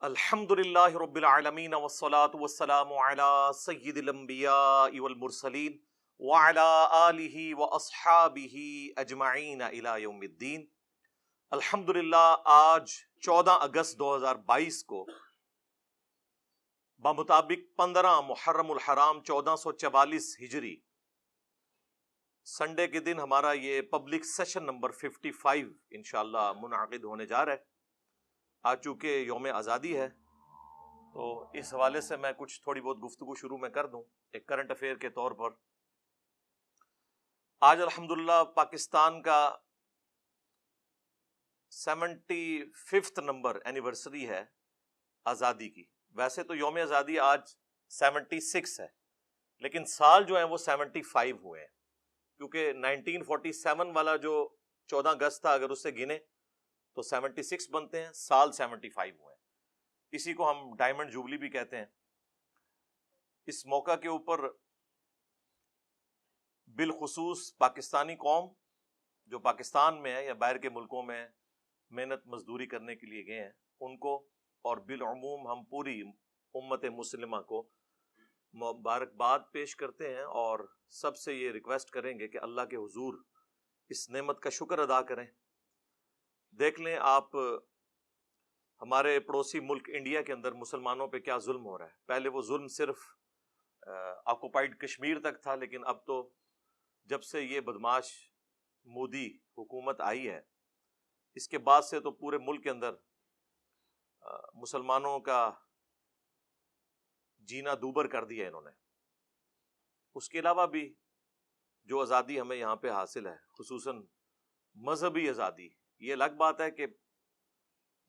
الحمدللہ رب العالمین والصلاة والسلام علی سید الانبیاء والمرسلین وعلی آلہ واصحابہ اجمعین الی یوم الدین۔ الحمدللہ آج 14 اگست 2022 کو بمطابق 15 محرم الحرام 1444 ہجری سنڈے کے دن ہمارا یہ پبلک سیشن نمبر 55 انشاءاللہ منعقد ہونے جا رہا ہے۔ آج چونکہ یوم آزادی ہے تو اس حوالے سے میں کچھ تھوڑی بہت گفتگو شروع میں کر دوں ایک کرنٹ افیئر کے طور پر۔ آج الحمدللہ پاکستان کا 75 نمبر اینیورسری ہے آزادی کی۔ ویسے تو یوم آزادی آج 76 ہے لیکن سال جو ہیں وہ 75 ہوئے ہیں، کیونکہ 1947 والا جو 14 اگست تھا اگر اسے گنے تو 76 بنتے ہیں، سال 75 ہوئے ہیں۔ اسی کو ہم ڈائمنڈ جوبلی بھی کہتے ہیں۔ اس موقع کے اوپر بالخصوص پاکستانی قوم جو پاکستان میں ہے یا باہر کے ملکوں میں محنت مزدوری کرنے کے لیے گئے ہیں ان کو، اور بالعموم ہم پوری امت مسلمہ کو مبارکباد پیش کرتے ہیں، اور سب سے یہ ریکویسٹ کریں گے کہ اللہ کے حضور اس نعمت کا شکر ادا کریں۔ دیکھ لیں آپ ہمارے پڑوسی ملک انڈیا کے اندر مسلمانوں پہ کیا ظلم ہو رہا ہے۔ پہلے وہ ظلم صرف آکوپائڈ کشمیر تک تھا، لیکن اب تو جب سے یہ بدماش مودی حکومت آئی ہے اس کے بعد سے تو پورے ملک کے اندر مسلمانوں کا جینا دوبر کر دیا انہوں نے۔ اس کے علاوہ بھی جو آزادی ہمیں یہاں پہ حاصل ہے، خصوصاً مذہبی آزادی، یہ الگ بات ہے کہ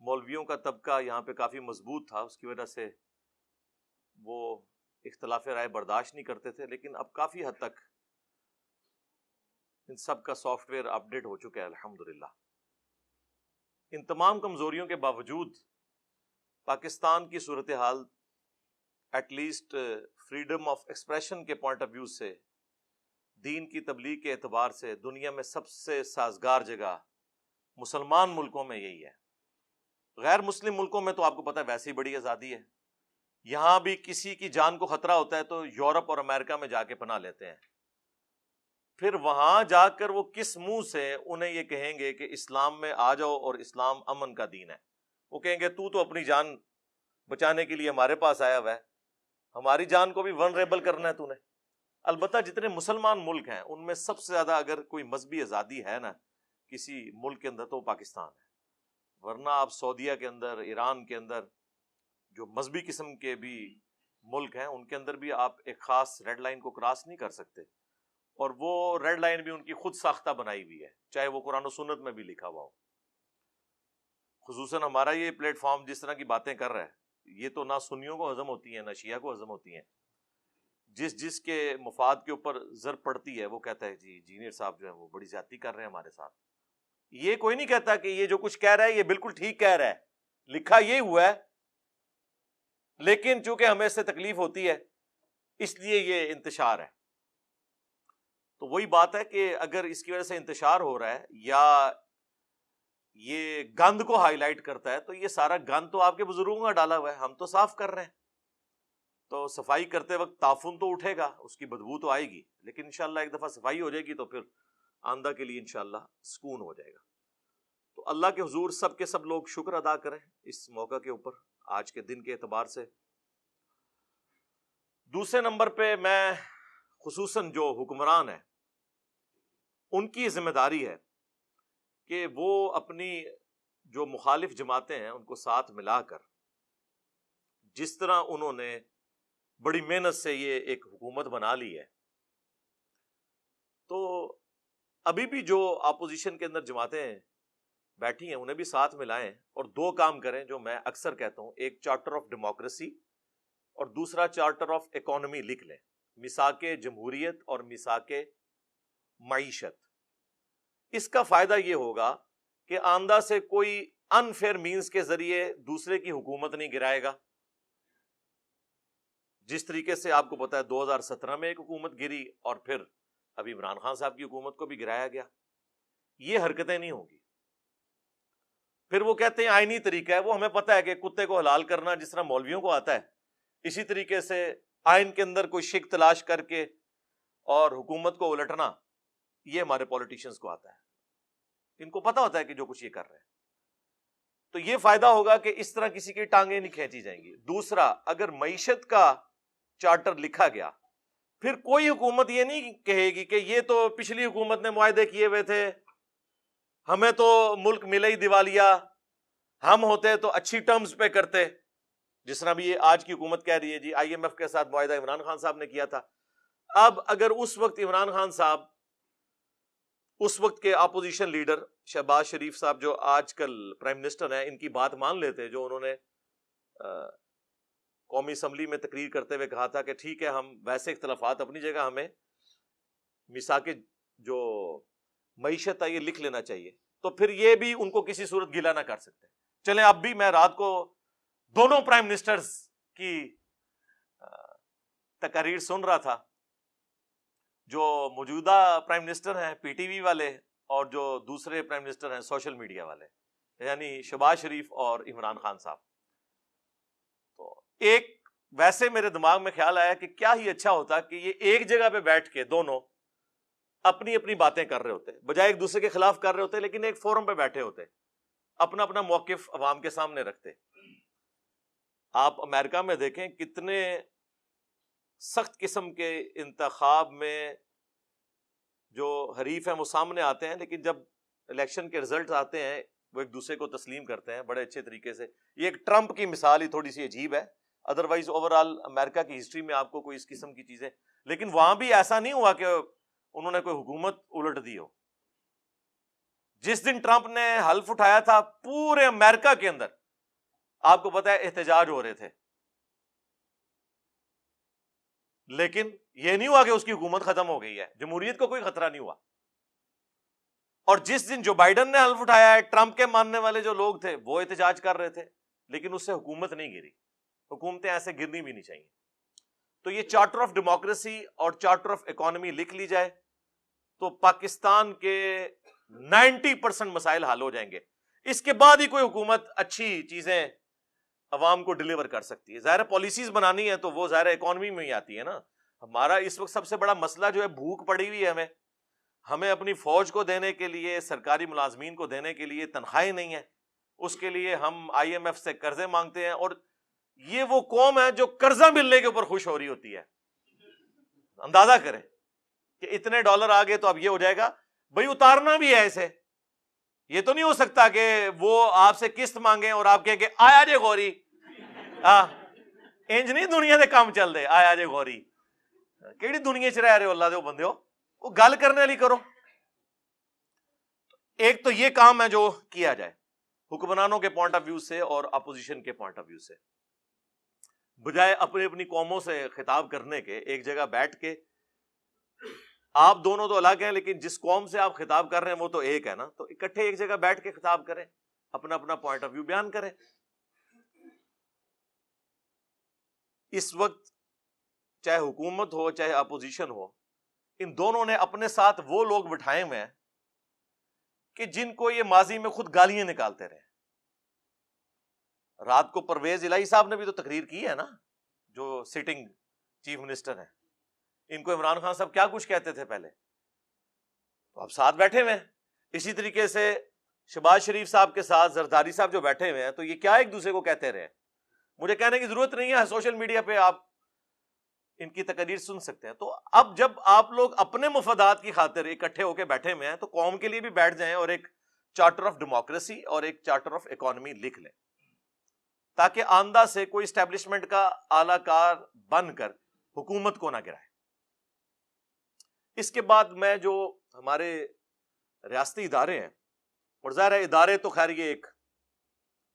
مولویوں کا طبقہ یہاں پہ کافی مضبوط تھا، اس کی وجہ سے وہ اختلاف رائے برداشت نہیں کرتے تھے، لیکن اب کافی حد تک ان سب کا سافٹ ویئر اپڈیٹ ہو چکا ہے الحمدللہ۔ ان تمام کمزوریوں کے باوجود پاکستان کی صورتحال at least freedom of expression کے پوائنٹ آف ویو سے، دین کی تبلیغ کے اعتبار سے دنیا میں سب سے سازگار جگہ مسلمان ملکوں میں یہی ہے۔ غیر مسلم ملکوں میں تو آپ کو پتہ ہے ویسے ہی بڑی آزادی ہے، یہاں بھی کسی کی جان کو خطرہ ہوتا ہے تو یورپ اور امریکہ میں جا کے پناہ لیتے ہیں، پھر وہاں جا کر وہ کس منہ سے انہیں یہ کہیں گے کہ اسلام میں آ جاؤ اور اسلام امن کا دین ہے؟ وہ کہیں گے تو اپنی جان بچانے کے لیے ہمارے پاس آیا ہوا ہے، ہماری جان کو بھی ونریبل کرنا ہے تو نے۔ البتہ جتنے مسلمان ملک ہیں ان میں سب سے زیادہ اگر کوئی مذہبی آزادی ہے نا کسی ملک کے اندر تو پاکستان ہے، ورنہ آپ سعودیہ کے اندر، ایران کے اندر جو مذہبی قسم کے بھی ملک ہیں ان کے اندر بھی آپ ایک خاص ریڈ لائن کو کراس نہیں کر سکتے، اور وہ ریڈ لائن بھی ان کی خود ساختہ بنائی ہوئی ہے، چاہے وہ قرآن و سنت میں بھی لکھا ہوا ہو۔ خصوصاً ہمارا یہ پلیٹ فارم جس طرح کی باتیں کر رہا ہے یہ تو نہ سنیوں کو ہضم ہوتی ہیں نہ شیعہ کو ہضم ہوتی ہیں۔ جس کے مفاد کے اوپر زر پڑتی ہے وہ کہتا ہے جی انجینئر صاحب جو ہے وہ بڑی زیادتی کر رہے ہیں ہمارے ساتھ۔ یہ کوئی نہیں کہتا کہ یہ جو کچھ کہہ رہا ہے یہ بالکل ٹھیک کہہ رہا ہے، لکھا یہ ہوا ہے، لیکن چونکہ ہمیں اس سے تکلیف ہوتی ہے اس لیے یہ انتشار ہے۔ تو وہی بات ہے کہ اگر اس کی وجہ سے انتشار ہو رہا ہے یا یہ گند کو ہائی لائٹ کرتا ہے تو یہ سارا گند تو آپ کے بزرگوں کا ڈالا ہوا ہے، ہم تو صاف کر رہے ہیں۔ تو صفائی کرتے وقت تعفن تو اٹھے گا، اس کی بدبو تو آئے گی، لیکن انشاءاللہ ایک دفعہ صفائی ہو جائے گی تو پھر آئندہ کے لیے انشاءاللہ سکون ہو جائے گا۔ تو اللہ کے حضور سب کے سب لوگ شکر ادا کریں اس موقع کے اوپر آج کے دن کے اعتبار سے۔ دوسرے نمبر پہ میں خصوصاً جو حکمران ہیں ان کی ذمہ داری ہے کہ وہ اپنی جو مخالف جماعتیں ہیں ان کو ساتھ ملا کر، جس طرح انہوں نے بڑی محنت سے یہ ایک حکومت بنا لی ہے، تو ابھی بھی جو اپوزیشن کے اندر جماعتیں بیٹھی ہیں انہیں بھی ساتھ ملائیں اور دو کام کریں جو میں اکثر کہتا ہوں، ایک چارٹر آف ڈیموکریسی اور دوسرا چارٹر آف اکانومی لکھ لیں، میثاق جمہوریت اور میثاق معیشت۔ اس کا فائدہ یہ ہوگا کہ آئندہ سے کوئی انفیئر مینز کے ذریعے دوسرے کی حکومت نہیں گرائے گا۔ جس طریقے سے آپ کو پتا ہے 2017 میں ایک حکومت گری اور پھر ابھی عمران خان صاحب کی حکومت کو بھی گرایا گیا، یہ حرکتیں نہیں ہوں گی۔ پھر وہ کہتے ہیں آئینی طریقہ ہے. وہ ہمیں پتہ ہے کہ کتے کو حلال کرنا جس طرح مولویوں کو آتا ہے, اسی طریقے سے آئین کے اندر کوئی شک تلاش کر کے اور حکومت کو الٹنا, یہ ہمارے پولیٹیشنز کو آتا ہے. ان کو پتہ ہوتا ہے کہ جو کچھ یہ کر رہے ہیں. تو یہ فائدہ ہوگا کہ اس طرح کسی کی ٹانگیں نہیں کھینچی جائیں گی. دوسرا, اگر معیشت کا چارٹر لکھا گیا, پھر کوئی حکومت یہ نہیں کہے گی کہ یہ تو پچھلی حکومت نے معاہدے کیے ہوئے تھے, ہمیں تو ملک ملے ہی دیوالیہ, ہم ہوتے تو اچھی ٹرمز پہ کرتے. جس طرح بھی یہ آج کی حکومت کہہ رہی ہے جی آئی ایم ایف کے ساتھ معاہدہ عمران خان صاحب نے کیا تھا. اب اگر اس وقت عمران خان صاحب, اس وقت کے اپوزیشن لیڈر شہباز شریف صاحب جو آج کل پرائم منسٹر ہیں, ان کی بات مان لیتے, جو انہوں نے قومی اسمبلی میں تقریر کرتے ہوئے کہا تھا کہ ٹھیک ہے ہم ویسے اختلافات اپنی جگہ, ہمیں میثاق جو معیشت ہے یہ لکھ لینا چاہیے, تو پھر یہ بھی ان کو کسی صورت گلا نہ کر سکتے. چلیں اب بھی میں رات کو دونوں پرائم منسٹرز کی تقاریر سن رہا تھا, جو موجودہ پرائم منسٹر ہیں پی ٹی وی والے اور جو دوسرے پرائم منسٹر ہیں سوشل میڈیا والے, یعنی شہباز شریف اور عمران خان صاحب. تو ایک ویسے میرے دماغ میں خیال آیا کہ کیا ہی اچھا ہوتا کہ یہ ایک جگہ پہ بیٹھ کے دونوں اپنی اپنی باتیں کر رہے ہوتے, بجائے ایک دوسرے کے خلاف کر رہے ہوتے, لیکن ایک فورم پہ بیٹھے ہوتے, اپنا اپنا موقف عوام کے سامنے رکھتے. آپ امریکہ میں دیکھیں کتنے سخت قسم کے انتخاب میں جو حریف ہیں وہ سامنے آتے ہیں, لیکن جب الیکشن کے رزلٹ آتے ہیں وہ ایک دوسرے کو تسلیم کرتے ہیں بڑے اچھے طریقے سے. یہ ایک ٹرمپ کی مثال ہی تھوڑی سی عجیب ہے, ادروائز اوور آل امریکہ کی ہسٹری میں آپ کو کوئی اس قسم کی چیزیں, لیکن وہاں بھی ایسا نہیں ہوا کہ انہوں نے کوئی حکومت الٹ دی ہو. جس دن ٹرمپ نے حلف اٹھایا تھا پورے امریکہ کے اندر آپ کو پتا ہے احتجاج ہو رہے تھے, لیکن یہ نہیں ہوا کہ اس کی حکومت ختم ہو گئی ہے, جمہوریت کو کوئی خطرہ نہیں ہوا. اور جس دن جو بائیڈن نے حلف اٹھایا ہے, ٹرمپ کے ماننے والے جو لوگ تھے وہ احتجاج کر رہے تھے, لیکن اس سے حکومت نہیں گری. حکومتیں ایسے گرنی بھی نہیں چاہیے. تو یہ چارٹر آف ڈیموکریسی اور چارٹر آف اکانومی لکھ لی جائے تو پاکستان کے 90% مسائل حل ہو جائیں گے. اس کے بعد ہی کوئی حکومت اچھی چیزیں عوام کو ڈیلیور کر سکتی ہے. ظاہر پالیسیز بنانی ہے تو وہ ظاہر اکانومی میں ہی آتی ہے نا. ہمارا اس وقت سب سے بڑا مسئلہ جو ہے بھوک پڑی ہوئی ہے, ہمیں اپنی فوج کو دینے کے لیے, سرکاری ملازمین کو دینے کے لیے تنخواہیں نہیں ہیں, اس کے لیے ہم آئی ایم ایف سے قرضے مانگتے ہیں. اور یہ وہ قوم ہے جو قرضہ ملنے کے اوپر خوش ہو رہی ہوتی ہے. اندازہ کریں کہ اتنے ڈالر آ گئے تو اب یہ ہو جائے گا, بھئی اتارنا بھی ہے ایسے. یہ تو نہیں ہو سکتا کہ وہ آپ سے قسط مانگیں اور آپ کہیں کہ آیا جے غوری, انج نہیں دنیا دے کام چل دے. آیا جے غوری کیڑی دنیا چ رہ رہے ہو اللہ دے بندے ہو, وہ گل کرنے والی کرو. ایک تو یہ کام ہے جو کیا جائے حکمرانوں کے پوائنٹ آف ویو سے اور اپوزیشن کے پوائنٹ آف ویو سے, بجائے اپنی اپنی قوموں سے خطاب کرنے کے ایک جگہ بیٹھ کے. آپ دونوں تو الگ ہیں, لیکن جس قوم سے آپ خطاب کر رہے ہیں وہ تو ایک ہے نا, تو اکٹھے ایک جگہ بیٹھ کے خطاب کریں, اپنا اپنا پوائنٹ آف ویو بیان کریں. اس وقت چاہے حکومت ہو چاہے اپوزیشن ہو, ان دونوں نے اپنے ساتھ وہ لوگ بٹھائے ہوئے ہیں کہ جن کو یہ ماضی میں خود گالیاں نکالتے رہے. رات کو پرویز الہی صاحب نے بھی تو تقریر کی ہے نا, جو سٹنگ چیف منسٹر ہیں. ان کو عمران خان صاحب کیا کچھ کہتے تھے پہلے, تو اب ساتھ بیٹھے ہوئے ہیں. اسی طریقے سے شہباز شریف صاحب کے ساتھ زرداری صاحب جو بیٹھے ہوئے ہیں, تو یہ کیا ایک دوسرے کو کہتے رہے. مجھے کہنے کی ضرورت نہیں ہے, سوشل میڈیا پہ آپ ان کی تقریر سن سکتے ہیں. تو اب جب آپ لوگ اپنے مفادات کی خاطر اکٹھے ہو کے بیٹھے ہوئے ہیں, تو قوم کے لیے بھی بیٹھ جائیں اور ایک چارٹر آف ڈیموکریسی اور ایک چارٹر آف اکانومی لکھ لیں, تاکہ آئندہ سے کوئی اسٹیبلشمنٹ کا اعلی کار بن کر حکومت کو نہ گرائے. اس کے بعد میں جو ہمارے ریاستی ادارے ہیں, اور ظاہر ہے ادارے تو خیر یہ ایک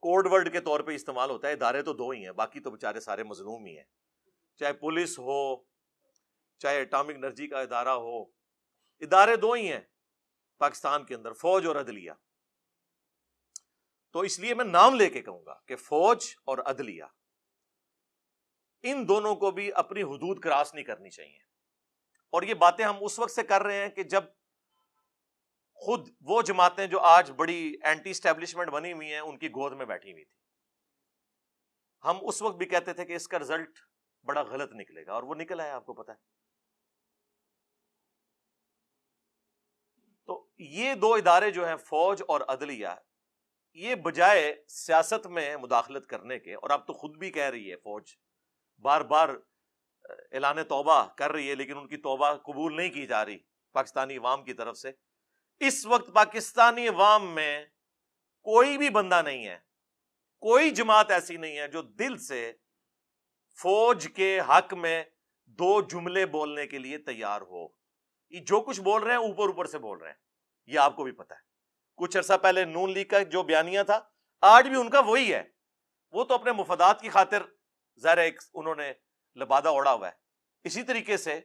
کوڈ ورڈ کے طور پہ استعمال ہوتا ہے, ادارے تو دو ہی ہیں, باقی تو بیچارے سارے مظلوم ہی ہیں. چاہے پولیس ہو چاہے اٹامک انرجی کا ادارہ ہو, ادارے دو ہی ہیں پاکستان کے اندر, فوج اور عدلیہ. تو اس لیے میں نام لے کے کہوں گا کہ فوج اور عدلیہ, ان دونوں کو بھی اپنی حدود کراس نہیں کرنی چاہیے. اور یہ باتیں ہم اس وقت سے کر رہے ہیں کہ جب خود وہ جماعتیں جو آج بڑی اینٹی اسٹیبلشمنٹ بنی ہوئی ہیں ان کی گود میں بیٹھی ہوئی تھی. ہم اس وقت بھی کہتے تھے کہ اس کا رزلٹ بڑا غلط نکلے گا، اور وہ نکلا ہے، آپ کو پتا ہے. تو یہ دو ادارے جو ہیں فوج اور عدلیہ، یہ بجائے سیاست میں مداخلت کرنے کے، اور اب تو خود بھی کہہ رہی ہے فوج، بار بار اعلان توبہ کر رہی ہے، لیکن ان کی توبہ قبول نہیں کی جا رہی پاکستانی عوام کی طرف سے. اس وقت پاکستانی عوام میں کوئی بھی بندہ نہیں ہے، کوئی جماعت ایسی نہیں ہے جو دل سے فوج کے حق میں دو جملے بولنے کے لیے تیار ہو. یہ جو کچھ بول رہے ہیں اوپر اوپر سے بول رہے ہیں، یہ آپ کو بھی پتا ہے. کچھ عرصہ پہلے نون لیگ کا جو بیانیہ تھا، آج بھی ان کا وہی ہے. وہ تو اپنے مفادات کی خاطر ظاہر ایک انہوں نے لبادہ اوڑا ہوا ہے. اسی طریقے سے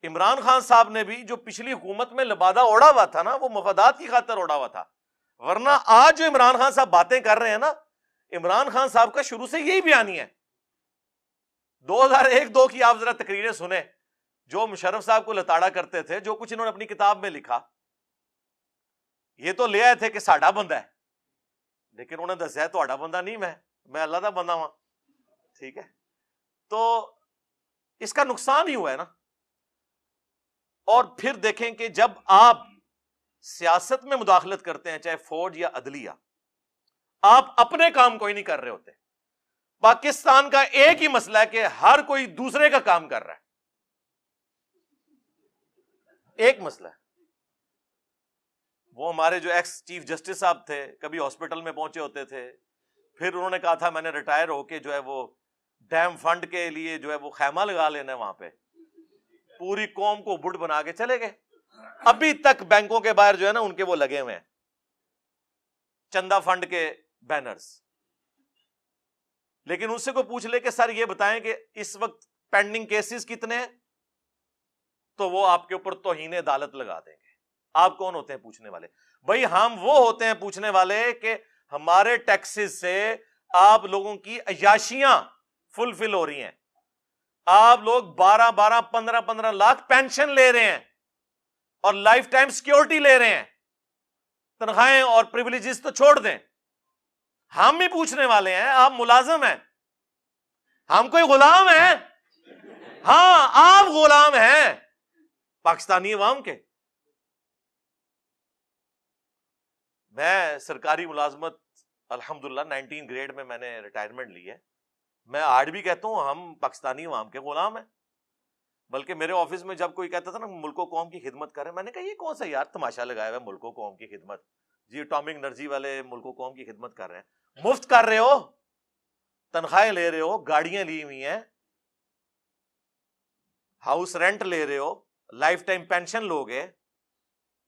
عمران خان صاحب نے بھی جو پچھلی حکومت میں لبادہ اوڑا ہوا تھا نا، وہ مفادات کی خاطر اوڑا ہوا تھا. ورنہ آج جو عمران خان صاحب باتیں کر رہے ہیں نا، عمران خان صاحب کا شروع سے یہی بیانیہ ہے. 2001-2 کی آپ ذرا تقریریں سنیں، جو مشرف صاحب کو لتاڑا کرتے تھے، جو کچھ انہوں نے اپنی کتاب میں لکھا، یہ تو لے آئے تھے کہ ساڈا بندہ ہے، لیکن انہوں نے دسیا تہاڈا بندہ نہیں، میں اللہ دا بندہ ہوں. ٹھیک ہے، تو اس کا نقصان ہی ہوا ہے نا. اور پھر دیکھیں کہ جب آپ سیاست میں مداخلت کرتے ہیں، چاہے فوج یا عدلیہ، آپ اپنے کام کوئی نہیں کر رہے ہوتے. پاکستان کا ایک ہی مسئلہ ہے کہ ہر کوئی دوسرے کا کام کر رہا ہے. ایک مسئلہ ہے. وہ ہمارے جو ایکس چیف جسٹس صاحب تھے، کبھی ہاسپٹل میں پہنچے ہوتے تھے، پھر انہوں نے کہا تھا میں نے ریٹائر ہو کے جو ہے وہ ڈیم فنڈ کے لیے جو ہے وہ خیمہ لگا لینا ہے وہاں پہ، پوری قوم کو بڈ بنا کے چلے گئے. ابھی تک بینکوں کے باہر جو ہے نا ان کے وہ لگے ہوئے ہیں چندہ فنڈ کے بینرز. لیکن ان سے کوئی پوچھ لے کہ سر یہ بتائیں کہ اس وقت پینڈنگ کیسز کتنے ہیں، تو وہ آپ کے اوپر توہین عدالت لگا دیں گے. آپ کون ہوتے ہیں پوچھنے والے؟ بھائی ہم وہ ہوتے ہیں پوچھنے والے کہ ہمارے ٹیکسز سے آپ لوگوں کی عیاشیاں فلفل ہو رہی ہیں. آپ لوگ 12 15 لاکھ پینشن لے رہے ہیں اور لائف ٹائم سیکیورٹی لے رہے ہیں. تنخواہیں اور پریویلیجز تو چھوڑ دیں، ہم بھی پوچھنے والے ہیں. آپ ملازم ہیں، ہم کوئی غلام ہیں؟ ہاں آپ غلام ہیں پاکستانی عوام کے. میں سرکاری ملازمت الحمدللہ 19 گریڈ میں نے ریٹائرمنٹ لی ہے. میں آج بھی کہتا ہوں ہم پاکستانی عوام کے غلام ہیں. بلکہ میرے آفس میں جب کوئی کہتا تھا نا ملک و قوم کی خدمت کریں، میں نے کہا یہ کون سا یار تماشا لگایا ہوا ہے ملک و قوم کی خدمت؟ جی اٹامک انرجی والے ملک و قوم کی خدمت کر رہے ہیں، مفت کر رہے ہو، تنخواہیں لے رہے ہو، گاڑیاں لی ہوئی ہیں، ہاؤس رینٹ لے رہے ہو، لائف ٹائم پینشن لوگے.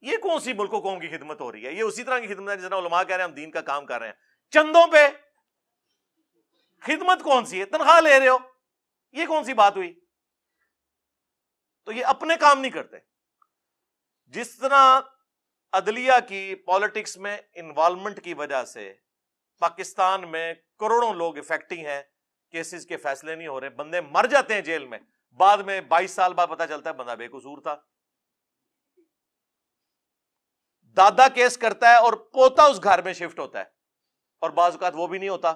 یہ کون سی ملک و قوم کی خدمت ہو رہی ہے؟ یہ اسی طرح کی خدمت ہے جس طرح علماء کہہ رہے ہیں ہم دین کا کام کر رہے ہیں. چندوں پہ خدمت کون سی ہے؟ تنخواہ لے رہے ہو، یہ کون سی بات ہوئی؟ تو یہ اپنے کام نہیں کرتے. جس طرح عدلیہ کی پالیٹکس میں انوالومنٹ کی وجہ سے پاکستان میں کروڑوں لوگ افیکٹنگ ہیں، کیسز کے فیصلے نہیں ہو رہے، بندے مر جاتے ہیں جیل میں، بعد میں 22 سال بعد پتہ چلتا ہے بندہ بے قصور تھا. دادا کیس کرتا ہے اور پوتا اس گھر میں شفٹ ہوتا ہے، اور بعض اوقات وہ بھی نہیں ہوتا.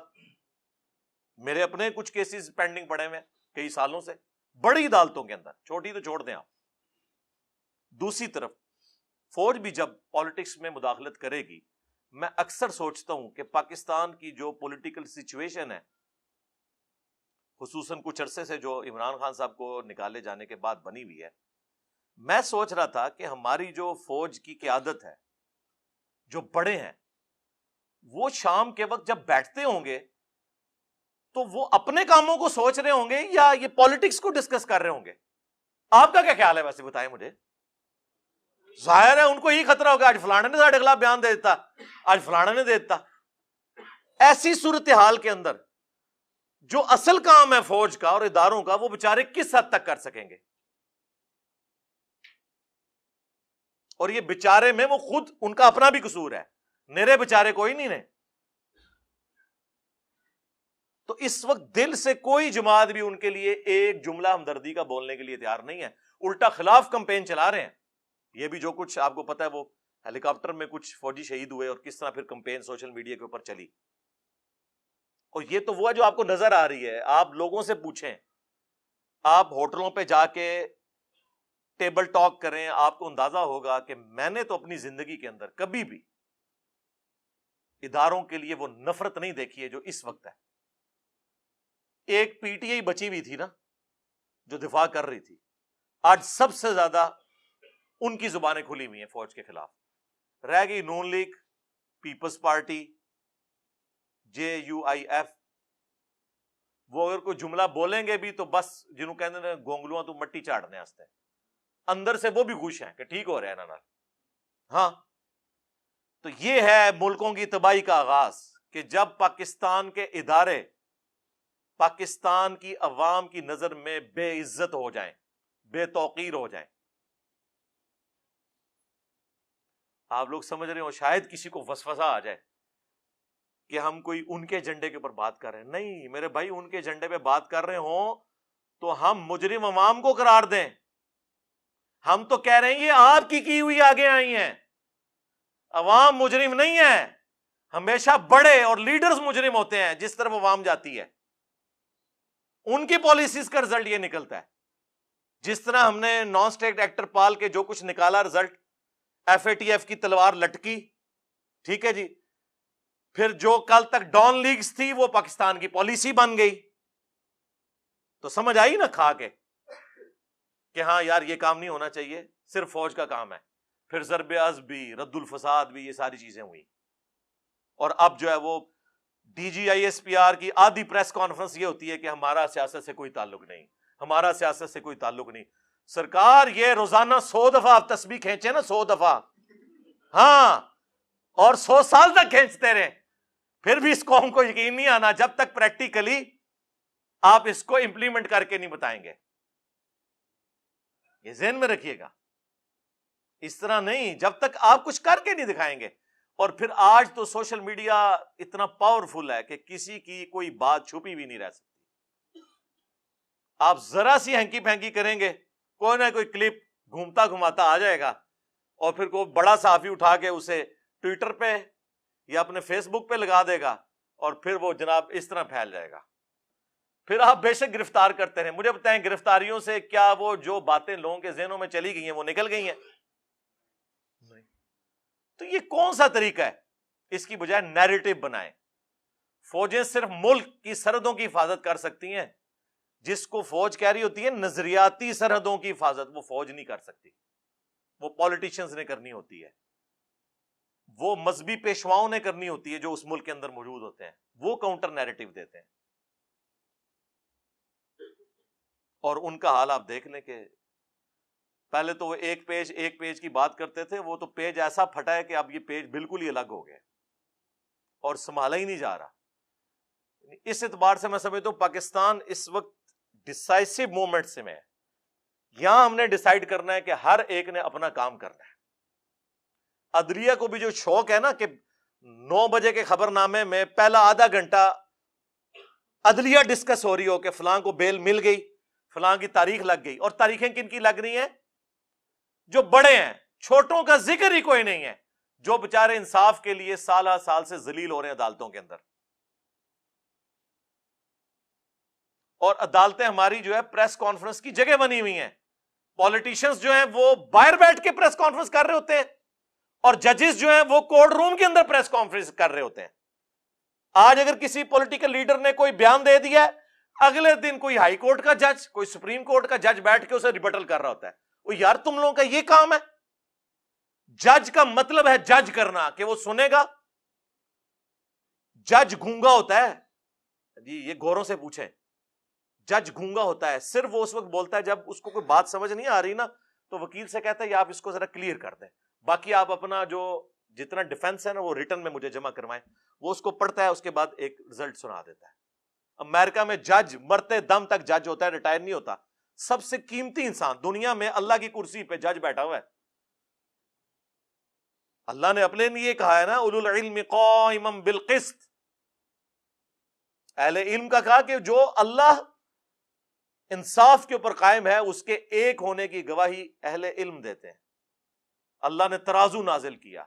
میرے اپنے کچھ کیسز پینڈنگ پڑے ہوئے کئی سالوں سے بڑی عدالتوں کے اندر، چھوٹی تو چھوڑ دیں آپ. دوسری طرف فوج بھی جب پالیٹکس میں مداخلت کرے گی، میں اکثر سوچتا ہوں کہ پاکستان کی جو پولیٹیکل سچویشن ہے، خصوصاً کچھ عرصے سے جو عمران خان صاحب کو نکالے جانے کے بعد بنی ہوئی ہے، میں سوچ رہا تھا کہ ہماری جو فوج کی قیادت ہے، جو بڑے ہیں، وہ شام کے وقت جب بیٹھتے ہوں گے تو وہ اپنے کاموں کو سوچ رہے ہوں گے یا یہ پالیٹکس کو ڈسکس کر رہے ہوں گے؟ آپ کا کیا خیال ہے؟ ویسے بتائیں مجھے. ظاہر ہے ان کو یہی خطرہ ہوگا آج فلانے نے ساڑھے خلاف بیان دے دیتا، آج فلانے نے دے دیتا. ایسی صورتحال کے اندر جو اصل کام ہے فوج کا اور اداروں کا، وہ بیچارے کس حد تک کر سکیں گے؟ اور یہ بیچارے میں وہ خود ان کا اپنا بھی قصور ہے، میرے بیچارے کوئی نہیں نے. تو اس وقت دل سے کوئی جماعت بھی ان کے لیے ایک جملہ ہمدردی کا بولنے کے لیے تیار نہیں ہے، الٹا خلاف کمپین چلا رہے ہیں. یہ بھی جو کچھ آپ کو پتا ہے وہ ہیلی کاپٹر میں کچھ فوجی شہید ہوئے اور کس طرح پھر کمپین سوشل میڈیا کے اوپر چلی. اور یہ تو وہ ہے جو آپ کو نظر آ رہی ہے. آپ لوگوں سے پوچھیں, آپ ہوٹلوں پہ جا کے ٹیبل ٹاک کریں, آپ کو اندازہ ہوگا کہ میں نے تو اپنی زندگی کے اندر کبھی بھی اداروں کے لیے وہ نفرت نہیں دیکھی ہے جو اس وقت ہے. ایک پی ٹی آئی بچی ہوئی تھی نا جو دفاع کر رہی تھی, آج سب سے زیادہ ان کی زبانیں کھلی ہوئی ہیں فوج کے خلاف. رہ گئی نون لیگ, پیپلز پارٹی, JUIF. وہ اگر کوئی جملہ بولیں گے بھی تو بس جنہوں کہتے ہیں گونگلواں تو مٹی چاڑنے واسطے, اندر سے وہ بھی خوش ہیں کہ ٹھیک ہو رہا ہے نا. ہاں, تو یہ ہے ملکوں کی تباہی کا آغاز کہ جب پاکستان کے ادارے پاکستان کی عوام کی نظر میں بے عزت ہو جائیں, بے توقیر ہو جائیں. آپ لوگ سمجھ رہے ہو شاید کسی کو وسوسہ آ جائے کہ ہم کوئی ان کے ایجنڈے کے اوپر بات کر رہے ہیں. نہیں میرے بھائی, ان کے ایجنڈے پہ بات کر رہے ہوں تو ہم مجرم عوام کو قرار دیں. ہم تو کہہ رہے ہیں یہ آپ کی ہوئی آگے آئی ہیں, عوام مجرم نہیں ہے. ہمیشہ بڑے اور لیڈرز مجرم ہوتے ہیں جس طرف عوام جاتی ہے. ان کی پالیسیز کا رزلٹ یہ نکلتا ہے. جس طرح ہم نے نان اسٹیٹ ایکٹر پال کے جو کچھ نکالا رزلٹ, FATF کی تلوار لٹکی, ٹھیک ہے جی, پھر جو کل تک ڈان لیگز تھی وہ پاکستان کی پالیسی بن گئی. تو سمجھ آئی نا کھا کے کہ ہاں یار یہ کام نہیں ہونا چاہیے, صرف فوج کا کام ہے. پھر ضرب عضب بھی, رد الفساد بھی, یہ ساری چیزیں ہوئی. اور اب جو ہے وہ DGISPR کی آدھی پریس کانفرنس یہ ہوتی ہے کہ ہمارا سیاست سے کوئی تعلق نہیں, ہمارا سیاست سے کوئی تعلق نہیں. سرکار یہ روزانہ 100 دفعہ آپ تسبیح کھینچے نا, 100 دفعہ, ہاں, اور 100 سال تک کھینچتے رہے, پھر بھی اس قوم کو یقین نہیں آنا جب تک پریکٹیکلی آپ اس کو امپلیمنٹ کر کے نہیں بتائیں گے. یہ ذہن میں رکھیے گا. اس طرح نہیں, جب تک آپ کچھ کر کے نہیں دکھائیں گے. اور پھر آج تو سوشل میڈیا اتنا پاورفل ہے کہ کسی کی کوئی بات چھپی بھی نہیں رہ سکتی. آپ ذرا سی ہینکی پھینکی کریں گے, کوئی نہ کوئی کلپ گھومتا گھماتا آ جائے گا, اور پھر کوئی بڑا صحافی اٹھا کے اسے ٹویٹر پہ یا اپنے فیس بک پہ لگا دے گا, اور پھر وہ جناب اس طرح پھیل جائے گا. پھر آپ بے شک گرفتار کرتے ہیں. مجھے بتائیں گرفتاریوں سے کیا وہ جو باتیں لوگوں کے ذہنوں میں چلی گئی ہیں وہ نکل گئی ہیں؟ نہیں. تو یہ کون سا طریقہ ہے؟ اس کی بجائے نیریٹو بنائیں. فوجیں صرف ملک کی سرحدوں کی حفاظت کر سکتی ہیں. جس کو فوج کہہ رہی ہوتی ہے نظریاتی سرحدوں کی حفاظت, وہ فوج نہیں کر سکتی, وہ پولیٹیشنز نے کرنی ہوتی ہے, وہ مذہبی پیشواؤں نے کرنی ہوتی ہے جو اس ملک کے اندر موجود ہوتے ہیں. وہ کاؤنٹر نیریٹو دیتے ہیں. اور ان کا حال آپ دیکھ لیں کہ پہلے تو وہ ایک پیج کی بات کرتے تھے, وہ تو پیج ایسا پھٹا ہے کہ اب یہ پیج بالکل ہی الگ ہو گیا اور سنبھالا ہی نہیں جا رہا. اس اعتبار سے میں سمجھتا ہوں پاکستان اس وقت ڈسائسو مومنٹ سے میں ہے. یہاں ہم نے ڈیسائیڈ کرنا ہے کہ ہر ایک نے اپنا کام کرنا ہے. عدلیہ کو بھی جو شوق ہے نا کہ 9 بجے کے خبر نامے میں پہلا آدھا گھنٹہ عدلیہ ڈسکس ہو رہی ہو کہ فلاں کو بیل مل گئی, فلاں کی تاریخ لگ گئی. اور تاریخیں کن کی لگ رہی ہیں؟ جو بڑے ہیں. چھوٹوں کا ذکر ہی کوئی نہیں ہے, جو بےچارے انصاف کے لیے سالہ سال سے ذلیل ہو رہے ہیں عدالتوں کے اندر. اور عدالتیں ہماری جو ہے پریس کانفرنس کی جگہ بنی ہوئی ہیں. پولیٹیشنز جو ہیں وہ باہر بیٹھ کے پریس کانفرنس کر رہے ہوتے ہیں, اور ججز جو ہیں وہ کورٹ روم کے اندر پریس کانفرنس کر رہے ہوتے ہیں. آج اگر کسی پولیٹیکل لیڈر نے کوئی بیان دے دیا ہے, اگلے دن کوئی ہائی کورٹ کا جج, کوئی سپریم کورٹ کا جج بیٹھ کے اسے ریبٹل کر رہا ہوتا ہے. وہ یار تم لوگوں کا یہ کام ہے؟ جج کا مطلب ہے جج کرنا, کہ وہ سنے گا. جج گونگا ہوتا ہے جی, یہ غوروں سے پوچھیں. جج گونگا ہوتا ہے, صرف وہ اس وقت بولتا ہے جب اس کو کوئی بات سمجھ نہیں آ رہی نا, تو وکیل سے کہتا ہے یہ آپ اس کو ذرا کلیئر کر دیں, باقی آپ اپنا جو جتنا ڈیفنس ہے نا وہ ریٹن میں مجھے جمع کروائیں. وہ اس کو پڑھتا ہے, اس کے بعد ایک رزلٹ سنا دیتا ہے. امریکہ میں جج مرتے دم تک جج ہوتا ہے, ریٹائر نہیں ہوتا. سب سے قیمتی انسان دنیا میں اللہ کی کرسی پہ جج بیٹھا ہوا ہے. اللہ نے اپنے لیے کہا ہے نا اولو العلم قائما بالقسط, اہل علم کا کہا کہ جو اللہ انصاف کے اوپر قائم ہے اس کے ایک ہونے کی گواہی اہل علم دیتے ہیں. اللہ نے ترازو نازل کیا.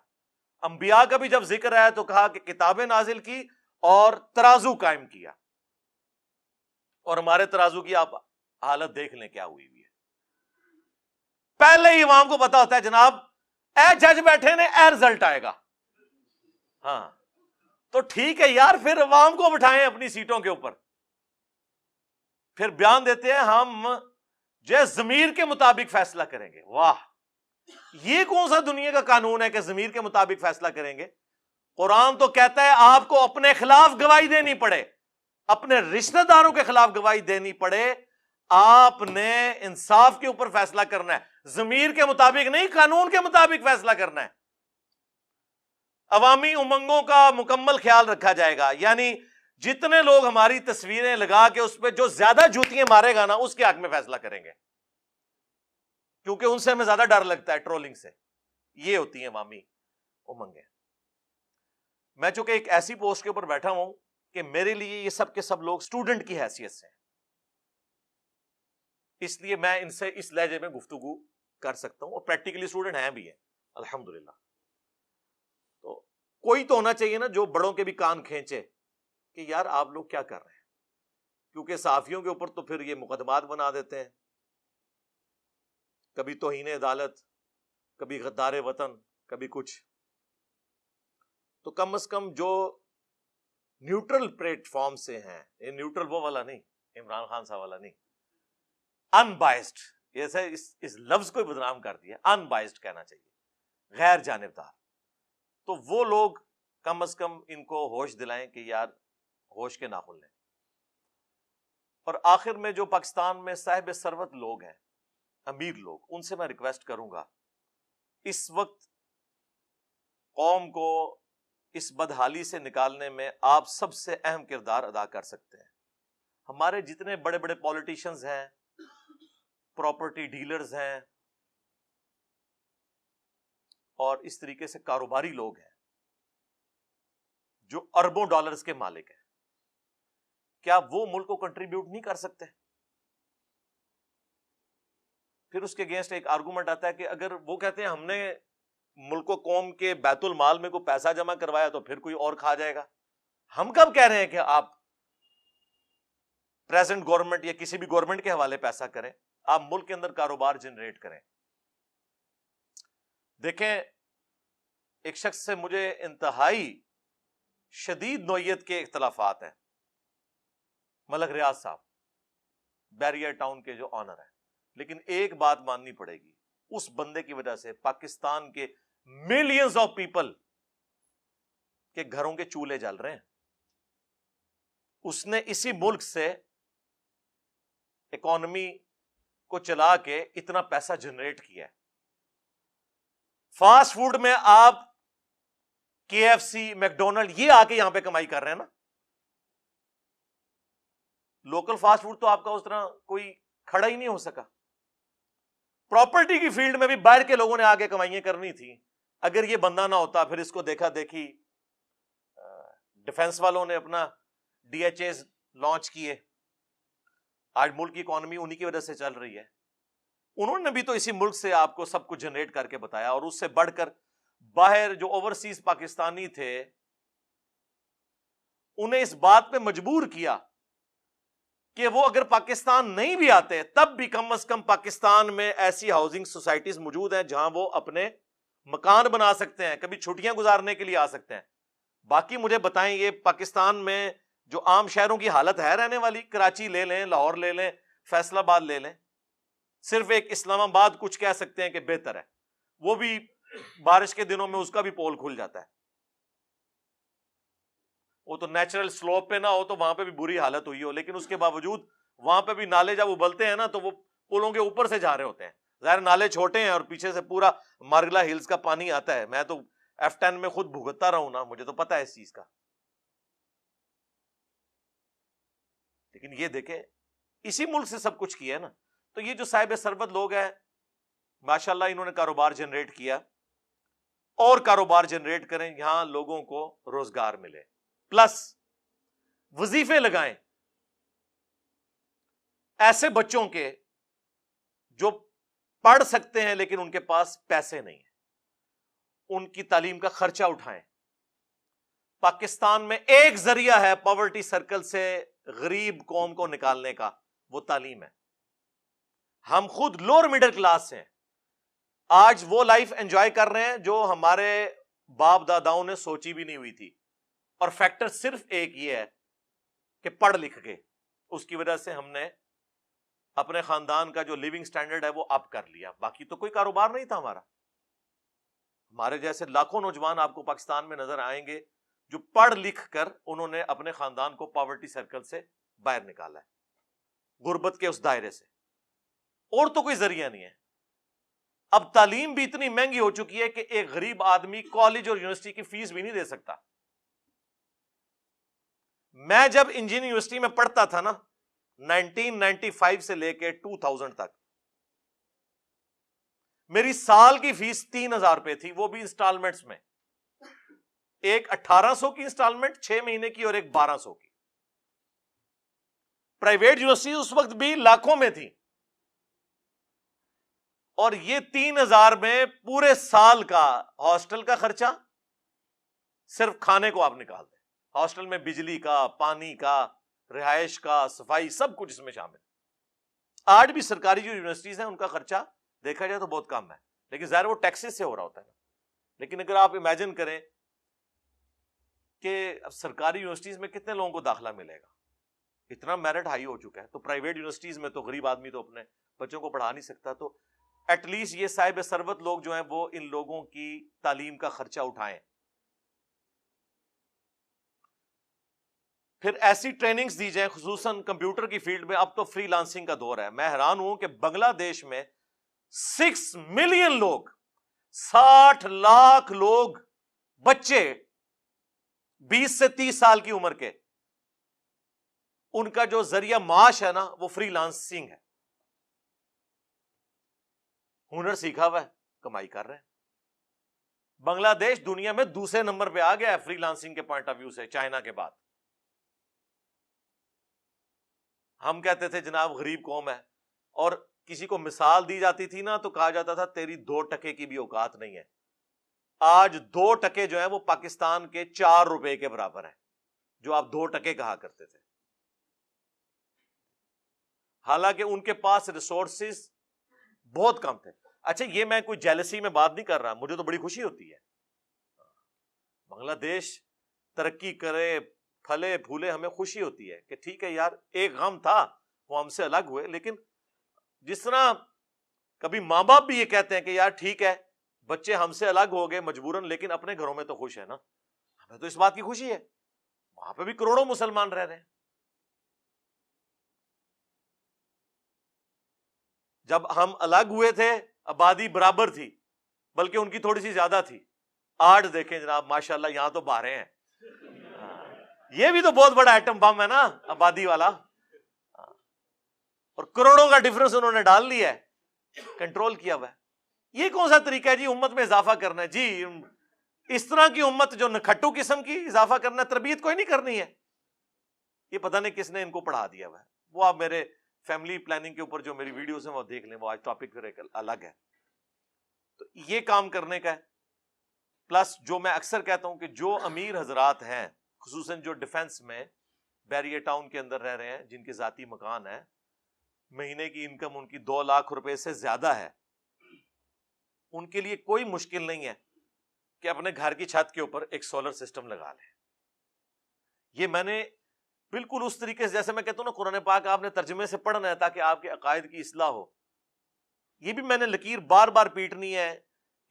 انبیاء کا بھی جب ذکر آیا تو کہا کہ کتابیں نازل کی اور ترازو قائم کیا. اور ہمارے ترازو کی آپ حالت دیکھ لیں کیا ہوئی ہے. پہلے ہی امام کو پتا ہوتا ہے جناب اے جج بیٹھے نے اے رزلٹ آئے گا. ہاں تو ٹھیک ہے یار, پھر عوام کو بٹھائیں اپنی سیٹوں کے اوپر, پھر بیان دیتے ہیں ہم جو ضمیر کے مطابق فیصلہ کریں گے. واہ, یہ کون سا دنیا کا قانون ہے کہ ضمیر کے مطابق فیصلہ کریں گے؟ قرآن تو کہتا ہے آپ کو اپنے خلاف گواہی دینی پڑے, اپنے رشتہ داروں کے خلاف گواہی دینی پڑے, آپ نے انصاف کے اوپر فیصلہ کرنا ہے, ضمیر کے مطابق نہیں, قانون کے مطابق فیصلہ کرنا ہے. عوامی امنگوں کا مکمل خیال رکھا جائے گا, یعنی جتنے لوگ ہماری تصویریں لگا کے اس پہ جو زیادہ جوتیاں مارے گا نا اس کے حق میں فیصلہ کریں گے, کیونکہ ان سے ہمیں زیادہ ڈر لگتا ہے ٹرولنگ سے. یہ ہوتی ہیں عوامی امنگیں. میں چونکہ ایک ایسی پوسٹ کے اوپر بیٹھا ہوں کہ میرے لیے یہ سب کے سب لوگ اسٹوڈنٹ کی حیثیت سے ہیں, اس لیے میں ان سے اس لہجے میں گفتگو کر سکتا ہوں, اور پریکٹیکلی اسٹوڈنٹ ہیں بھی ہیں الحمدللہ. تو کوئی تو ہونا چاہیے نا جو بڑوں کے بھی کان کھینچے کہ یار آپ لوگ کیا کر رہے ہیں, کیونکہ صحافیوں کے اوپر تو پھر یہ مقدمات بنا دیتے ہیں, کبھی توہین عدالت, کبھی غدار وطن, کبھی کچھ. تو کم از کم جو نیوٹرل پلیٹ فارم سے ہیں, یہ نیوٹرل وہ والا نہیں, عمران خان صاحب والا نہیں, ان بائسڈ, ایسے اس لفظ کو بدنام کر دیا, ان بائسڈ کہنا چاہیے, غیر جانبدار. تو وہ لوگ کم از کم ان کو ہوش دلائیں کہ یار ہوش کے ناخن لیں. اور آخر میں جو پاکستان میں صاحب ثروت لوگ ہیں, امیر لوگ, ان سے میں ریکویسٹ کروں گا, اس وقت قوم کو اس بدحالی سے نکالنے میں آپ سب سے اہم کردار ادا کر سکتے ہیں. ہمارے جتنے بڑے بڑے پولیٹیشنز ہیں, پراپرٹی ڈیلرز ہیں, اور اس طریقے سے کاروباری لوگ ہیں جو اربوں ڈالرز کے مالک ہیں, کیا وہ ملک کو کنٹریبیوٹ نہیں کر سکتے؟ پھر اس کے اگینسٹ ایک آرگومنٹ آتا ہے کہ اگر وہ کہتے ہیں ہم نے ملک و قوم کے بیت المال میں کوئی پیسہ جمع کروایا تو پھر کوئی اور کھا جائے گا. ہم کب کہہ رہے ہیں کہ آپ پریزنٹ گورنمنٹ یا کسی بھی گورنمنٹ کے حوالے پیسہ کریں, آپ ملک کے اندر کاروبار جنریٹ کریں. دیکھیں, ایک شخص سے مجھے انتہائی شدید نوعیت کے اختلافات ہیں, ملک ریاض صاحب, بیریر ٹاؤن کے جو آنر ہیں, لیکن ایک بات ماننی پڑے گی, اس بندے کی وجہ سے پاکستان کے ملینز آف پیپل کے گھروں کے چولہے جل رہے ہیں. اس نے اسی ملک سے اکانومی کو چلا کے اتنا پیسہ جنریٹ کیا ہے. فاسٹ فوڈ میں آپ KFC, میکڈونلڈ, یہ آ کے یہاں پہ کمائی کر رہے ہیں نا. لوکل فاسٹ فوڈ تو آپ کا اس طرح کوئی کھڑا ہی نہیں ہو سکا. پراپرٹی کی فیلڈ میں بھی باہر کے لوگوں نے آگے کمائیاں کرنی تھی. اگر یہ بندہ نہ ہوتا, پھر اس کو دیکھا دیکھی ڈیفنس والوں نے اپنا DHAs لانچ کیے, آج ملک کی اکانومی انہی کی وجہ سے چل رہی ہے. انہوں نے بھی تو اسی ملک سے آپ کو سب کچھ جنریٹ کر کے بتایا, اور اس سے بڑھ کر باہر جو اوورسیز پاکستانی تھے انہیں اس بات پہ مجبور کیا کہ وہ اگر پاکستان نہیں بھی آتے تب بھی کم از کم پاکستان میں ایسی ہاؤسنگ سوسائٹیز موجود ہیں جہاں وہ اپنے مکان بنا سکتے ہیں, کبھی چھٹیاں گزارنے کے لیے آ سکتے ہیں. باقی مجھے بتائیں, یہ پاکستان میں جو عام شہروں کی حالت ہے رہنے والی, کراچی لے لیں, لاہور لے لیں, فیصل آباد لے لیں, صرف ایک اسلام آباد کچھ کہہ سکتے ہیں کہ بہتر ہے, وہ بھی بارش کے دنوں میں اس کا بھی پول کھل جاتا ہے. وہ تو نیچرل سلوپ پہ نہ ہو تو وہاں پہ بھی بری حالت ہوئی ہو, لیکن اس کے باوجود وہاں پہ بھی نالے جب ابلتے ہیں نا تو وہ پلوں کے اوپر سے جا رہے ہوتے ہیں. ظاہر نالے چھوٹے ہیں اور پیچھے سے پورا مارگلا ہلز کا پانی آتا ہے. میں تو F10 میں خود بھگتتا رہا ہوں نا, مجھے تو پتا ہے اس چیز کا. لیکن یہ دیکھیں اسی ملک سے سب کچھ کیا ہے نا. تو یہ جو صاحب ثروت لوگ ہیں ماشاءاللہ انہوں نے کاروبار جنریٹ کیا, اور کاروبار جنریٹ کریں, یہاں لوگوں کو روزگار ملے, پلس وظیفے لگائیں ایسے بچوں کے جو پڑھ سکتے ہیں لیکن ان کے پاس پیسے نہیں ہیں. ان کی تعلیم کا خرچہ اٹھائیں. پاکستان میں ایک ذریعہ ہے پاورٹی سرکل سے غریب قوم کو نکالنے کا، وہ تعلیم ہے. ہم خود لوور مڈل کلاس ہیں، آج وہ لائف انجوائے کر رہے ہیں جو ہمارے باپ داداؤں نے سوچی بھی نہیں ہوئی تھی. اور فیکٹر صرف ایک یہ ہے کہ پڑھ لکھ کے اس کی وجہ سے ہم نے اپنے خاندان کا جو لیونگ سٹینڈرڈ ہے وہ اپ کر لیا. باقی تو کوئی کاروبار نہیں تھا ہمارا. ہمارے جیسے لاکھوں نوجوان آپ کو پاکستان میں نظر آئیں گے جو پڑھ لکھ کر انہوں نے اپنے خاندان کو پاورٹی سرکل سے باہر نکالا ہے، غربت کے اس دائرے سے. اور تو کوئی ذریعہ نہیں ہے. اب تعلیم بھی اتنی مہنگی ہو چکی ہے کہ ایک غریب آدمی کالج اور یونیورسٹی کی فیس بھی نہیں دے سکتا. میں جب انجینئرنگ یونیورسٹی میں پڑھتا تھا نا 1995 سے لے کے 2000 تک، میری سال کی فیس 3000 روپے تھی، وہ بھی انسٹالمنٹس میں. ایک 1800 کی انسٹالمنٹ 6 مہینے کی اور ایک 1200 کی. پرائیویٹ یونیورسٹی اس وقت بھی لاکھوں میں تھی. اور یہ 3000 میں پورے سال کا ہاسٹل کا خرچہ، صرف کھانے کو آپ نکال دیں، ہاسٹل میں بجلی کا، پانی کا، رہائش کا، صفائی، سب کچھ اس میں شامل. آج بھی سرکاری جو یونیورسٹیز ہیں ان کا خرچہ دیکھا جائے تو بہت کم ہے، لیکن ظاہر وہ ٹیکسز سے ہو رہا ہوتا ہے نا. لیکن اگر آپ امیجن کریں کہ سرکاری یونیورسٹیز میں کتنے لوگوں کو داخلہ ملے گا، اتنا میرٹ ہائی ہو چکا ہے. تو پرائیویٹ یونیورسٹیز میں تو غریب آدمی تو اپنے بچوں کو پڑھا نہیں سکتا. تو ایٹ لیسٹ یہ صاحب ثروت لوگ جو ہیں وہ ان لوگوں کی تعلیم کا خرچہ اٹھائیں. پھر ایسی ٹریننگز دی جائیں خصوصاً کمپیوٹر کی فیلڈ میں. اب تو فری لانسنگ کا دور ہے. میں حیران ہوں کہ بنگلہ دیش میں 6 ملین لوگ، 60 لاکھ لوگ، بچے 20 سے 30 سال کی عمر کے، ان کا جو ذریعہ معاش ہے نا وہ فری لانسنگ ہے. ہنر سیکھا ہوا ہے، کمائی کر رہے ہیں. بنگلہ دیش دنیا میں دوسرے نمبر پہ آ گیا ہے فری لانسنگ کے پوائنٹ آف ویو سے، چائنا کے بعد. ہم کہتے تھے جناب غریب قوم ہے، اور کسی کو مثال دی جاتی تھی نا تو کہا جاتا تھا تیری 2 ٹکے کی بھی اوقات نہیں ہے. آج 2 ٹکے جو ہیں وہ پاکستان کے 4 روپے کے برابر ہیں، جو آپ 2 ٹکے کہا کرتے تھے. حالانکہ ان کے پاس ریسورسز بہت کم تھے. اچھا یہ میں کوئی جیلسی میں بات نہیں کر رہا، مجھے تو بڑی خوشی ہوتی ہے بنگلہ دیش ترقی کرے، پھلے پھولے، ہمیں خوشی ہوتی ہے کہ ٹھیک ہے یار، ایک غم تھا وہ ہم سے الگ ہوئے. لیکن جس طرح کبھی ماں باپ بھی یہ کہتے ہیں کہ یار ٹھیک ہے بچے ہم سے الگ ہو گئے مجبوراً، لیکن اپنے گھروں میں تو خوش ہے نا. ہمیں تو اس بات کی خوشی ہے، وہاں پہ بھی کروڑوں مسلمان رہ رہے ہیں. جب ہم الگ ہوئے تھے آبادی برابر تھی، بلکہ ان کی تھوڑی سی زیادہ تھی. آج دیکھیں جناب ماشاءاللہ یہاں تو بارے ہیں. یہ بھی تو بہت بڑا ایٹم بم ہے نا آبادی والا. اور کروڑوں کا ڈفرنس انہوں نے ڈال لیا ہے، کنٹرول کیا ہوا ہے. یہ کون سا طریقہ ہے جی امت میں اضافہ کرنا ہے؟ جی اس طرح کی امت جو نکھٹو قسم کی اضافہ کرنا ہے، تربیت کوئی نہیں کرنی ہے. یہ پتہ نہیں کس نے ان کو پڑھا دیا ہوا ہے. وہ آپ میرے فیملی پلاننگ کے اوپر جو میری ویڈیوز ہیں وہ دیکھ لیں، وہ آج ٹاپک پھر ایک الگ ہے. تو یہ کام کرنے کا ہے. پلس جو میں اکثر کہتا ہوں کہ جو امیر حضرات ہیں خصوصاً جو ڈیفنس میں بیریئر ٹاؤن کے اندر رہ رہے ہیں، جن کے ذاتی مکان ہیں، مہینے کی انکم ان کی 2 لاکھ روپے سے زیادہ ہے، ان کے لیے کوئی مشکل نہیں ہے کہ اپنے گھر کی چھت کے اوپر ایک سولر سسٹم لگا لیں. یہ میں نے بالکل اس طریقے سے، جیسے میں کہتا ہوں نا قرآن پاک آپ نے ترجمے سے پڑھنا ہے تاکہ آپ کے عقائد کی اصلاح ہو، یہ بھی میں نے لکیر بار بار پیٹنی ہے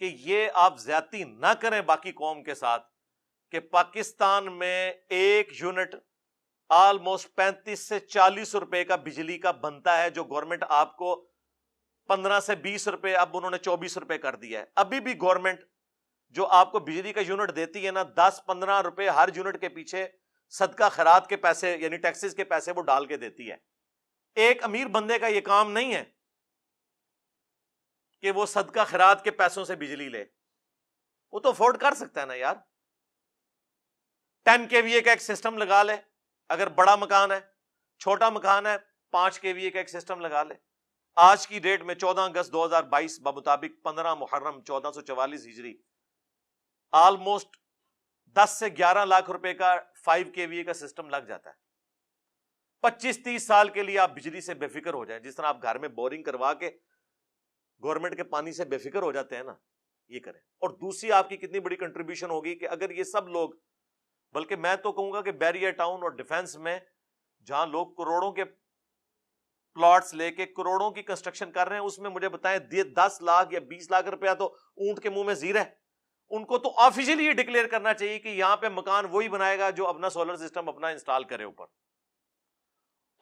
کہ یہ آپ زیادتی نہ کریں باقی قوم کے ساتھ کہ پاکستان میں 1 یونٹ آلموسٹ 35 سے 40 روپے کا بجلی کا بنتا ہے، جو گورنمنٹ آپ کو 15 سے 20 روپے، اب انہوں نے 24 روپے کر دیا ہے. ابھی بھی گورنمنٹ جو آپ کو بجلی کا یونٹ دیتی ہے نا، 10-15 روپے ہر یونٹ کے پیچھے صدقہ خیرات کے پیسے یعنی ٹیکسز کے پیسے وہ ڈال کے دیتی ہے. ایک امیر بندے کا یہ کام نہیں ہے کہ وہ صدقہ خیرات کے پیسوں سے بجلی لے. وہ تو افورڈ کر سکتا ہے نا یار. 10 kVA کا ایک سسٹم لگا لے اگر بڑا مکان ہے، چھوٹا مکان ہے 5 kVA کا ایک سسٹم لگا لے. آج کی ڈیٹ میں 14 اگست 2022 بمطابق 15 محرم 1444 ہجری آلموسٹ 10 سے 11 لاکھ روپے کا 5 KVA کا سسٹم لگ جاتا ہے. 25-30 سال کے لیے آپ بجلی سے بے فکر ہو جائیں. جس طرح آپ گھر میں بورنگ کروا کے گورنمنٹ کے پانی سے بے فکر ہو جاتے ہیں نا, یہ کریں. اور دوسری آپ کی کتنی بڑی کنٹریبیوشن ہوگی کہ اگر یہ سب لوگ, بلکہ میں تو کہوں گا کہ بیریا ٹاؤن اور ڈیفنس میں جہاں لوگ کروڑوں کے پلاٹس لے کے کروڑوں کی کنسٹرکشن کر رہے ہیں, اس میں مجھے بتائیں 10 لاکھ یا 20 لاکھ روپیہ تو اونٹ کے منہ میں زیر ہے. ان کو تو آفیشلی یہ ڈکلیئر کرنا چاہیے کہ یہاں پہ مکان وہی بنائے گا جو اپنا سولر سسٹم اپنا انسٹال کرے اوپر.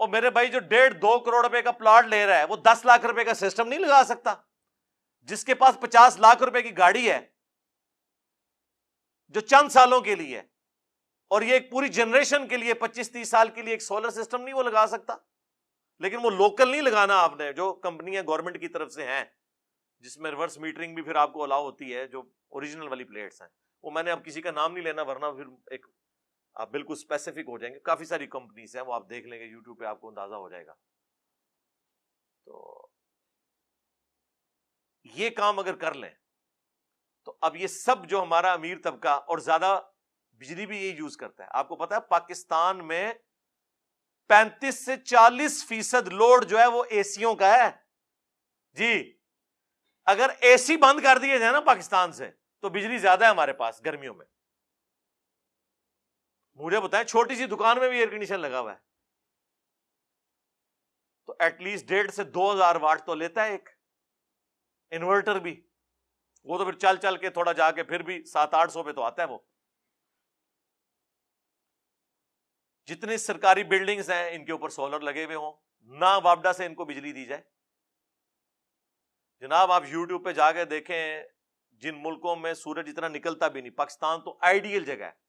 اور میرے بھائی جو 1.5-2 کروڑ روپے کا پلاٹ لے رہا ہے وہ 10 لاکھ روپے کا سسٹم نہیں لگا سکتا. جس کے پاس 50 لاکھ روپے کی گاڑی ہے جو چند سالوں کے لیے, اور یہ ایک پوری جنریشن کے لیے 25-30 سال کے لیے ایک سولر سسٹم نہیں وہ لگا سکتا. لیکن وہ لوکل نہیں لگانا آپ نے, جو کمپنیاں گورنمنٹ کی طرف سے ہیں جس میں ریورس میٹرنگ بھی پھر آپ کو الاؤ ہوتی ہے, جو اوریجنل والی پلیٹس ہیں. وہ میں نے اب کسی کا نام نہیں لینا ورنہ پھر ایک آپ بالکل اسپیسیفک ہو جائیں گے. کافی ساری کمپنیز ہیں, وہ آپ دیکھ لیں گے یوٹیوب پہ, آپ کو اندازہ ہو جائے گا. تو یہ کام اگر کر لیں تو اب یہ سب جو ہمارا امیر طبقہ اور زیادہ بجلی بھی یہ یوز کرتا ہے. آپ کو پتا ہے پاکستان میں 35 سے 40% لوڈ جو ہے وہ اے سیوں کا ہے جی. اگر اے سی بند کر دیے جائے نا پاکستان سے تو بجلی زیادہ ہے ہمارے پاس گرمیوں میں. مجھے بتائیں چھوٹی سی دکان میں بھی ایئر کنڈیشن لگا ہوا ہے تو ایٹ لیسٹ 1.5 سے 2,000 واٹ تو لیتا ہے ایک انورٹر بھی. وہ تو پھر چل چل کے تھوڑا جا کے پھر بھی 700-800 پہ تو آتا ہے وہ. جتنے سرکاری بلڈنگز ہیں ان کے اوپر سولر لگے ہوئے ہوں, نہ وابڈا سے ان کو بجلی دی جائے. جناب آپ یوٹیوب پہ جا کے دیکھیں جن ملکوں میں سورج اتنا نکلتا بھی نہیں, پاکستان تو آئیڈیل جگہ ہے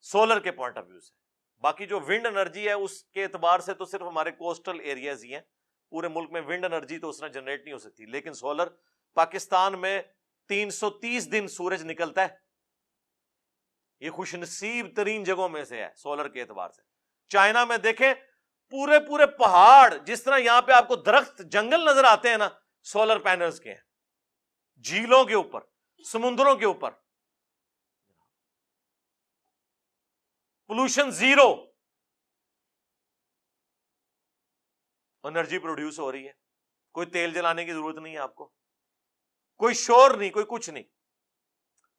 سولر کے پوائنٹ آف ویو سے. باقی جو ونڈ انرجی ہے اس کے اعتبار سے تو صرف ہمارے کوسٹل ایریاز ہی ہیں, پورے ملک میں ونڈ انرجی تو اس طرح جنریٹ نہیں ہو سکتی. لیکن سولر پاکستان میں 330 دن سورج نکلتا ہے. یہ خوش نصیب ترین جگہوں میں سے ہے سولر کے اعتبار سے. چائنا میں دیکھیں پورے پورے پہاڑ, جس طرح یہاں پہ آپ کو درخت جنگل نظر آتے ہیں نا, سولر پینلز کے ہیں. جھیلوں کے اوپر, سمندروں کے اوپر, پولوشن زیرو, انرجی پروڈیوس ہو رہی ہے. کوئی تیل جلانے کی ضرورت نہیں ہے آپ کو, کوئی شور نہیں, کوئی کچھ نہیں.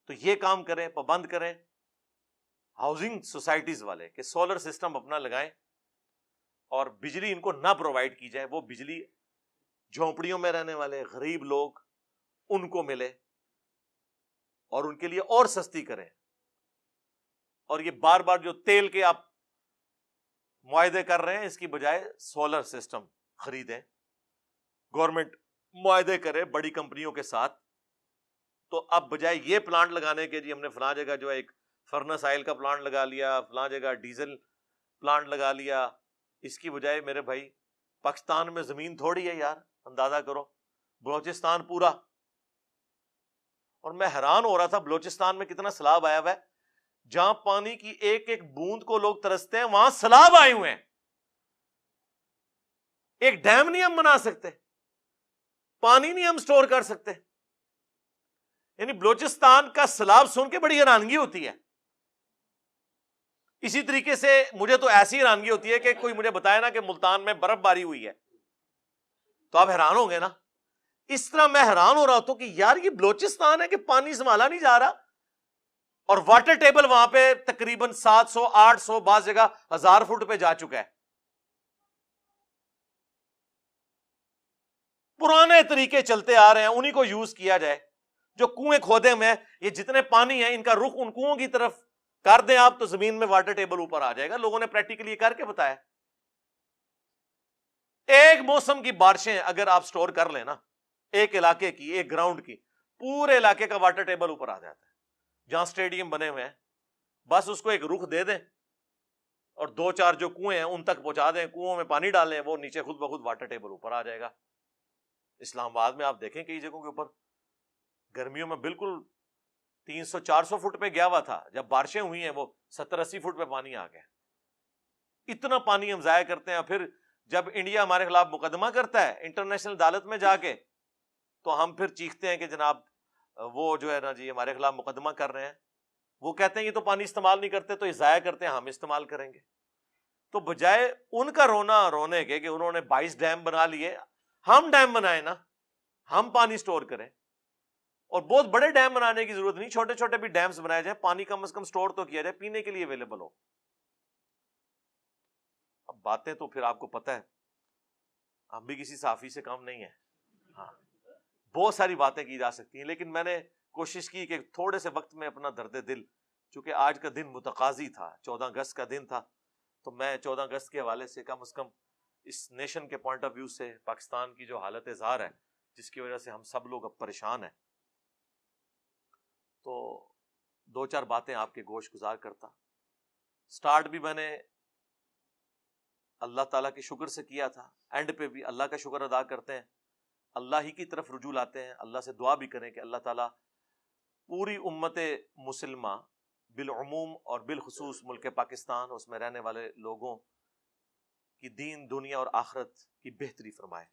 تو یہ کام کریں, پابند کریں ہاؤسنگ سوسائٹیز والے کہ سولر سسٹم اپنا لگائیں اور بجلی ان کو نہ پرووائڈ کی جائے. وہ بجلی جھونپڑیوں میں رہنے والے غریب لوگ ان کو ملے اور ان کے لیے اور سستی کریں. اور یہ بار بار جو تیل کے آپ معاہدے کر رہے ہیں اس کی بجائے سولر سسٹم خریدیں. گورنمنٹ معاہدے کرے بڑی کمپنیوں کے ساتھ. تو اب بجائے یہ پلانٹ لگانے کے جی ہم نے فلاں جگہ جو ہے ایک فرنس آئل کا پلانٹ لگا لیا, فلاں جگہ ڈیزل پلانٹ لگا لیا, اس کی بجائے میرے بھائی پاکستان میں زمین تھوڑی ہے یار, اندازہ کرو بلوچستان پورا. اور میں حیران ہو رہا تھا بلوچستان میں کتنا سیلاب آیا ہوا ہے. جہاں پانی کی ایک ایک بوند کو لوگ ترستے ہیں وہاں سیلاب آئے ہوئے ہیں. ایک ڈیم نہیں ہم بنا سکتے, پانی نہیں ہم سٹور کر سکتے. یعنی بلوچستان کا سیلاب سن کے بڑی حیرانگی ہوتی ہے. اسی طریقے سے مجھے تو ایسی حیرانگی ہوتی ہے کہ کوئی مجھے بتائے نا کہ ملتان میں برف باری ہوئی ہے تو آپ حیران ہوں گے نا. اس طرح میں حیران ہو رہا ہوں کہ یار یہ بلوچستان ہے کہ پانی سنبھالا نہیں جا رہا, اور واٹر ٹیبل وہاں پہ تقریباً 700-800 بعض جگہ 1000 فٹ پہ جا چکا ہے. پرانے طریقے چلتے آ رہے ہیں, انہی کو یوز کیا جائے. جو کنویں کھودے ہوئے یہ جتنے پانی ہیں ان کا رخ ان کنووں کی طرف کر دیں آپ تو زمین میں واٹر ٹیبل اوپر آ جائے گا. لوگوں نے پریکٹیکلی کر کے بتایا. ایک موسم کی بارشیں اگر آپ سٹور کر لیں نا, ایک علاقے کی, ایک گراؤنڈ کی, پورے علاقے کا واٹر ٹیبل اوپر آ جاتا ہے. جہاں سٹیڈیم بنے ہوئے ہیں بس اس کو ایک رخ دے دیں اور 2-4 جو کنویں ہیں ان تک پہنچا دیں, کنووں میں پانی ڈالیں, وہ نیچے خود بخود واٹر ٹیبل اوپر آ جائے گا. اسلام آباد میں آپ دیکھیں کئی جگہوں کے اوپر گرمیوں میں بالکل 300-400 فٹ پہ گیا ہوا تھا, جب بارشیں ہوئی ہیں وہ 70-80 فٹ پہ پانی آ گیا. اتنا پانی ہم ضائع کرتے ہیں. پھر جب انڈیا ہمارے خلاف مقدمہ کرتا ہے انٹرنیشنل عدالت میں جا کے تو ہم پھر چیختے ہیں کہ جناب وہ جو ہے نا جی ہمارے خلاف مقدمہ کر رہے ہیں، وہ کہتے ہیں یہ تو پانی استعمال نہیں کرتے تو یہ ضائع کرتے ہیں، ہم استعمال کریں گے. تو بجائے ان کا رونے کے کہ انہوں نے 22 ڈیم بنا لیے، ہم ڈیم بنائیں نا، ہم پانی سٹور کریں. اور بہت بڑے ڈیم بنانے کی ضرورت نہیں، چھوٹے چھوٹے بھی ڈیمز بنائے جائیں، پانی کم از کم سٹور تو کیا جائے، پینے کے لیے اویلیبل ہو. اب باتیں تو پھر آپ کو پتہ ہے ہم بھی کسی صحافی سے کم نہیں ہیں. ہاں بہت ساری باتیں کی جا سکتی ہیں، لیکن میں نے کوشش کی کہ تھوڑے سے وقت میں اپنا درد دل، چونکہ آج کا دن متقاضی تھا، 14 اگست کا دن تھا، تو میں 14 اگست کے حوالے سے کم از کم اس نیشن کے پوائنٹ آف ویو سے پاکستان کی جو حالت زار ہے جس کی وجہ سے ہم سب لوگ اب پریشان ہیں، تو 2-4 باتیں آپ کے گوش گزار کرتا. سٹارٹ بھی میں نے اللہ تعالیٰ کے شکر سے کیا تھا، اینڈ پہ بھی اللہ کا شکر ادا کرتے ہیں، اللہ ہی کی طرف رجوع لاتے ہیں، اللہ سے دعا بھی کریں کہ اللہ تعالیٰ پوری امت مسلمہ بالعموم اور بالخصوص ملک پاکستان، اس میں رہنے والے لوگوں کی دین دنیا اور آخرت کی بہتری فرمائے.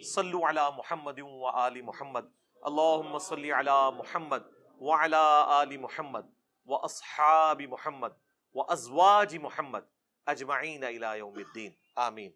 صلو علی محمد و آل محمد، اللہم صلی علی محمد وعلی آل محمد و اصحاب محمد و ازواج محمد اجمعین الی یوم الدین، آمین.